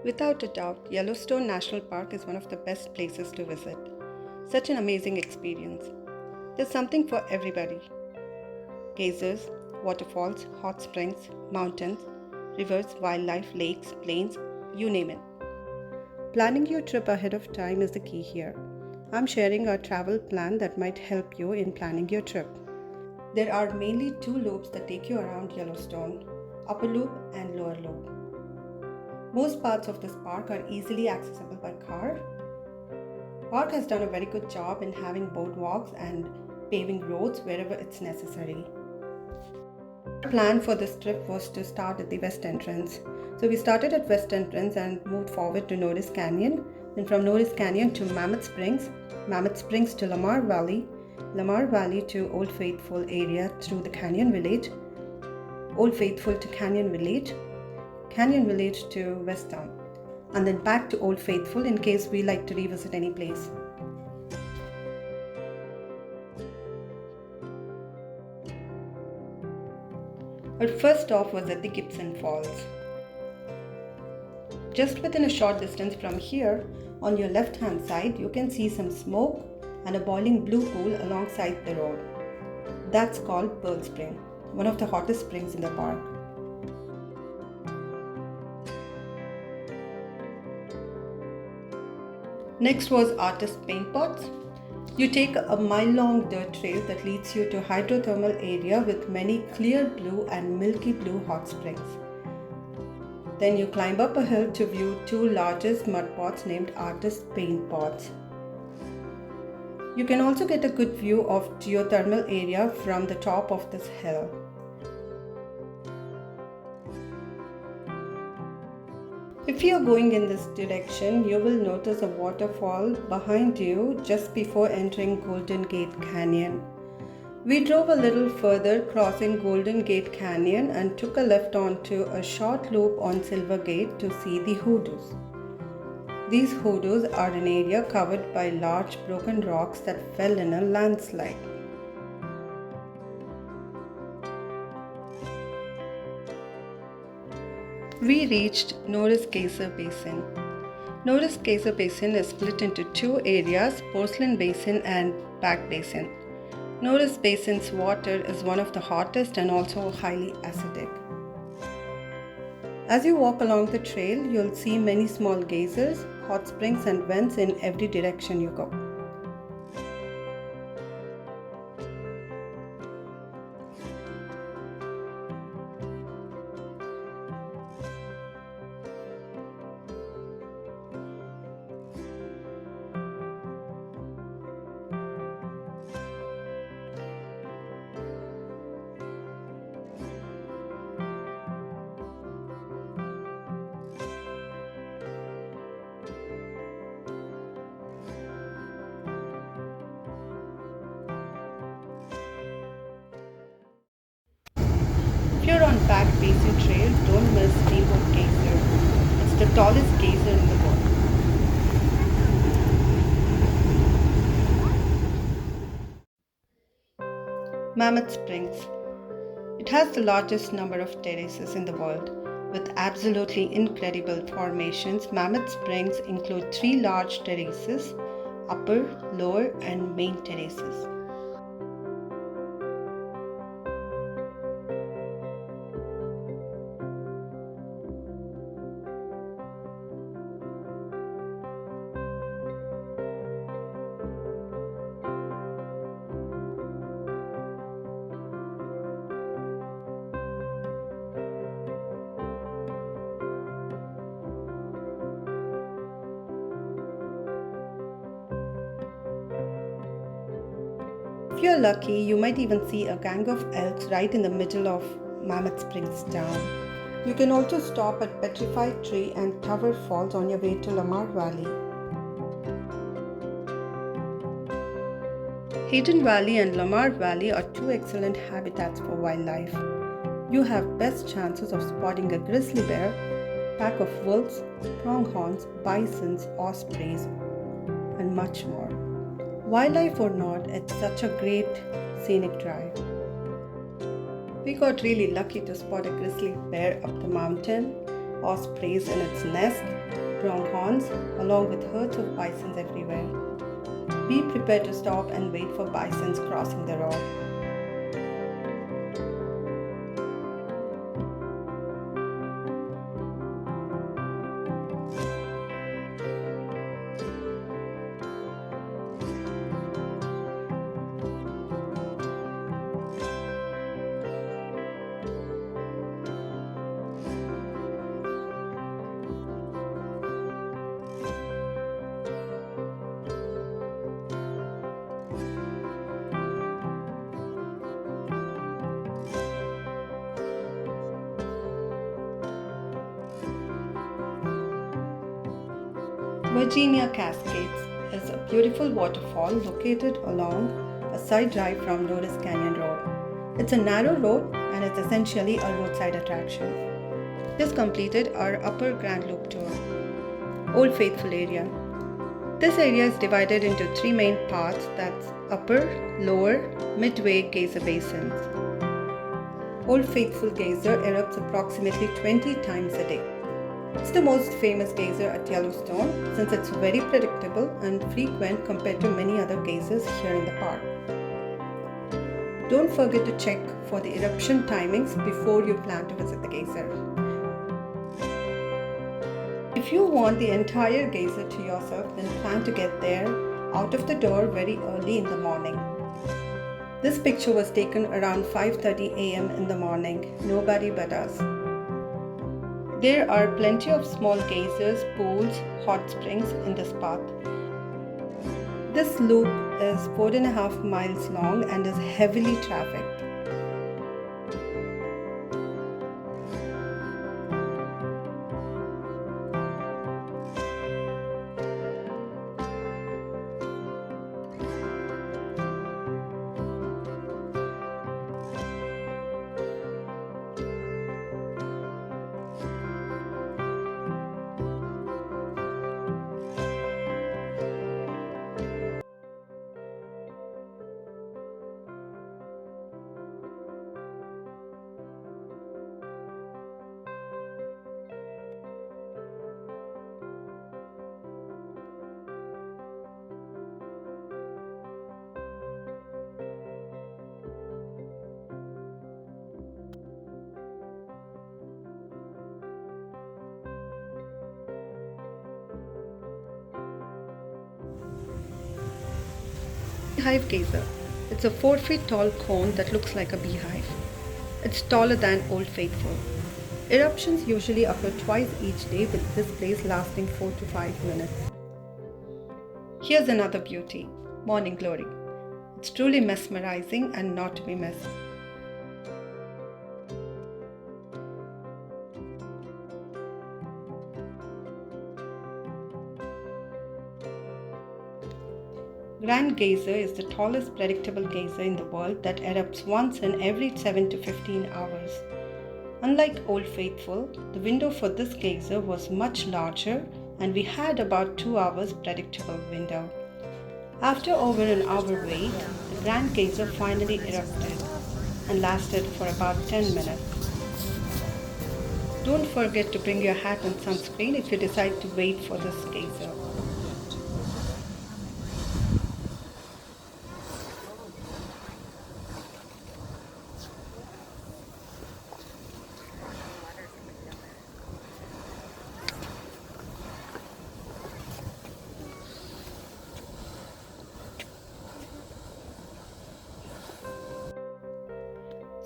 Without a doubt, Yellowstone National Park is one of the best places to visit. Such an amazing experience. There's something for everybody: geysers, waterfalls, hot springs, mountains, rivers, wildlife, lakes, plains, you name it. Planning your trip ahead of time is the key here. I'm sharing a travel plan that might help you in planning your trip. There are mainly two loops that take you around Yellowstone: Upper Loop and Lower Loop. Most parts of this park are easily accessible by car. Park has done a very good job in having boardwalks and paving roads wherever it's necessary. Our plan for this trip was to start at the west entrance. So we started at west entrance and moved forward to Norris Canyon, then from Norris Canyon to Mammoth Springs to Lamar Valley to Old Faithful area through the Canyon Village, Old Faithful to Canyon Village to West Town, and then back to Old Faithful in case we like to revisit any place. Our first stop was at the Gibson Falls. Just within a short distance from here, on your left hand side, you can see some smoke and a boiling blue pool alongside the road. That's called Pearl Spring, one of the hottest springs in the park. Next was Artist Paint Pots. You take a mile-long dirt trail that leads you to a hydrothermal area with many clear blue and milky blue hot springs. Then you climb up a hill to view two largest mud pots named Artist Paint Pots. You can also get a good view of geothermal area from the top of this hill. If you are going in this direction, you will notice a waterfall behind you just before entering Golden Gate Canyon. We drove a little further crossing Golden Gate Canyon and took a left onto a short loop on Silver Gate to see the hoodoos. These hoodoos are an area covered by large broken rocks that fell in a landslide. We reached Norris Geyser Basin. Norris Geyser Basin is split into two areas: Porcelain Basin and Back Basin. Norris Basin's water is one of the hottest and also highly acidic. As you walk along the trail, you'll see many small geysers, hot springs and vents in every direction you go. If you're on Back Basin Trail, don't miss Steamboat Geyser. It's the tallest geyser in the world. Mammoth Springs. It has the largest number of terraces in the world. With absolutely incredible formations, Mammoth Springs include three large terraces: upper, lower, and main terraces. If you're lucky, you might even see a gang of elks right in the middle of Mammoth Springs town. You can also stop at Petrified Tree and Tower Falls on your way to Lamar Valley. Hayden Valley and Lamar Valley are two excellent habitats for wildlife. You have best chances of spotting a grizzly bear, pack of wolves, pronghorns, bisons, ospreys, and much more. Wildlife or not, it's such a great scenic drive. We got really lucky to spot a grizzly bear up the mountain, ospreys in its nest, pronghorns, along with herds of bisons everywhere. Be prepared to stop and wait for bisons crossing the road. Virginia Cascades is a beautiful waterfall located along a side drive from Lotus Canyon Road. It's a narrow road and it's essentially a roadside attraction. This completed our Upper Grand Loop tour. Old Faithful area. This area is divided into three main parts, that's Upper, Lower, Midway Geyser Basins. Old Faithful Geyser erupts approximately 20 times a day. It's the most famous geyser at Yellowstone since it's very predictable and frequent compared to many other geysers here in the park. Don't forget to check for the eruption timings before you plan to visit the geyser. If you want the entire geyser to yourself, then plan to get there out of the door very early in the morning. This picture was taken around 5:30 a.m. in the morning, nobody but us. There are plenty of small geysers, pools, hot springs in this path. This loop is 4.5 miles long and is heavily trafficked. Beehive Geyser. It's a 4 feet tall cone that looks like a beehive. It's taller than Old Faithful. Eruptions usually occur twice each day, with this place lasting 4 to 5 minutes. Here's another beauty, Morning Glory. It's truly mesmerizing and not to be missed. Grand Geyser is the tallest predictable geyser in the world that erupts once in every 7 to 15 hours. Unlike Old Faithful, the window for this geyser was much larger and we had about 2 hours predictable window. After over an hour wait, the Grand Geyser finally erupted and lasted for about 10 minutes. Don't forget to bring your hat and sunscreen if you decide to wait for this geyser.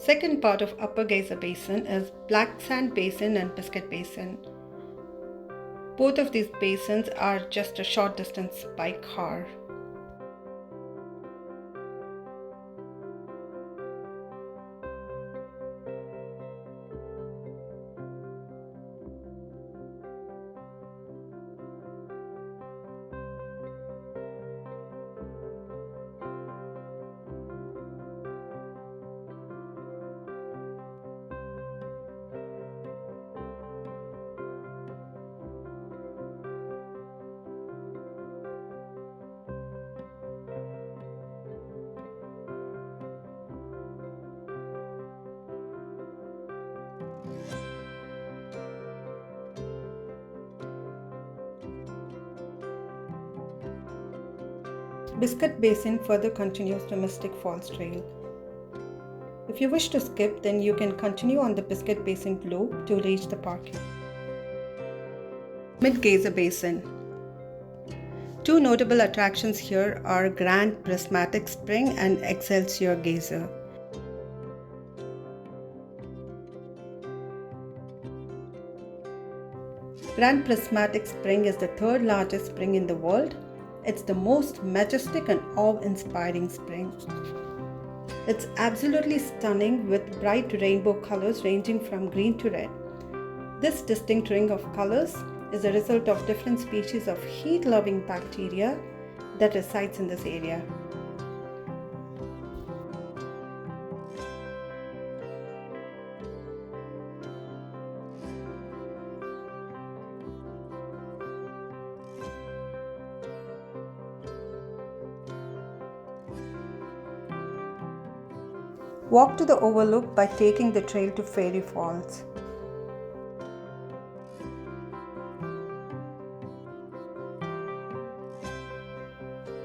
Second part of Upper Geyser Basin is Black Sand Basin and Biscuit Basin. Both of these basins are just a short distance by car. Biscuit Basin further continues to Mystic Falls Trail. If you wish to skip, then you can continue on the Biscuit Basin loop to reach the parking. Mid-Geyser Basin. Two notable attractions here are Grand Prismatic Spring and Excelsior Geyser. Grand Prismatic Spring is the third largest spring in the world. It's the most majestic and awe-inspiring spring. It's absolutely stunning with bright rainbow colors ranging from green to red. This distinct ring of colors is a result of different species of heat-loving bacteria that resides in this area. Walk to the overlook by taking the trail to Fairy Falls.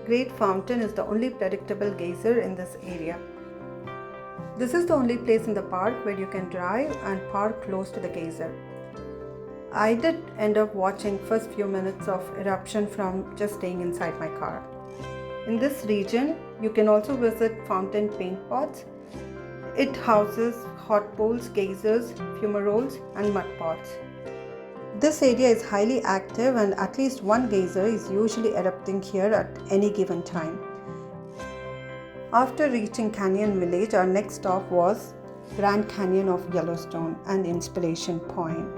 Great Fountain is the only predictable geyser in this area. This is the only place in the park where you can drive and park close to the geyser. I did end up watching first few minutes of eruption from just staying inside my car. In this region, you can also visit fountain paint pots. It houses hot pools, geysers, fumaroles, and mud pots. This area is highly active and at least one geyser is usually erupting here at any given time. After reaching Canyon Village, our next stop was Grand Canyon of Yellowstone and Inspiration Point.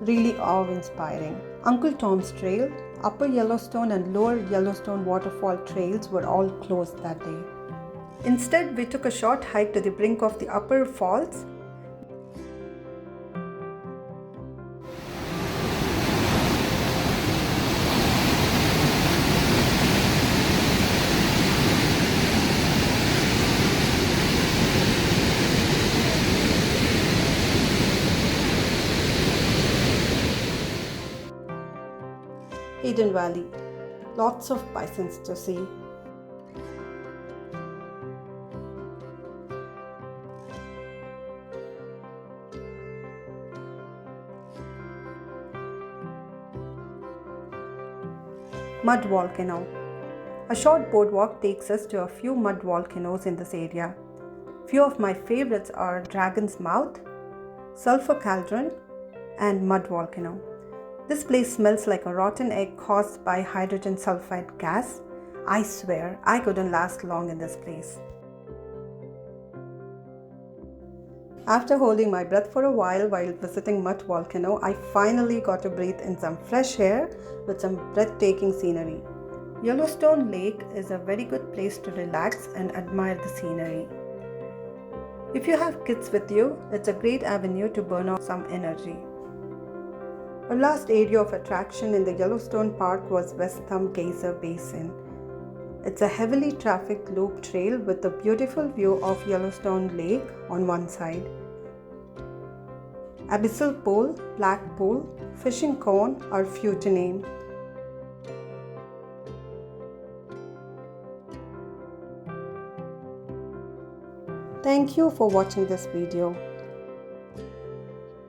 Really awe-inspiring. Uncle Tom's Trail, Upper Yellowstone and Lower Yellowstone Waterfall trails were all closed that day. Instead, we took a short hike to the brink of the upper falls. Hidden Valley. Lots of bisons to see. Mud Volcano. A short boardwalk takes us to a few mud volcanoes in this area. Few of my favorites are Dragon's Mouth, Sulphur Cauldron, and Mud Volcano. This place smells like a rotten egg caused by hydrogen sulfide gas. I swear, I couldn't last long in this place. After holding my breath for a while visiting Mud Volcano, I finally got to breathe in some fresh air with some breathtaking scenery. Yellowstone Lake is a very good place to relax and admire the scenery. If you have kids with you, it's a great avenue to burn off some energy. Our last area of attraction in the Yellowstone Park was West Thumb Geyser Basin. It's a heavily trafficked loop trail with a beautiful view of Yellowstone Lake on one side. Abyssal Pool, Black Pool, Fishing Cone are few to name. Thank you for watching this video.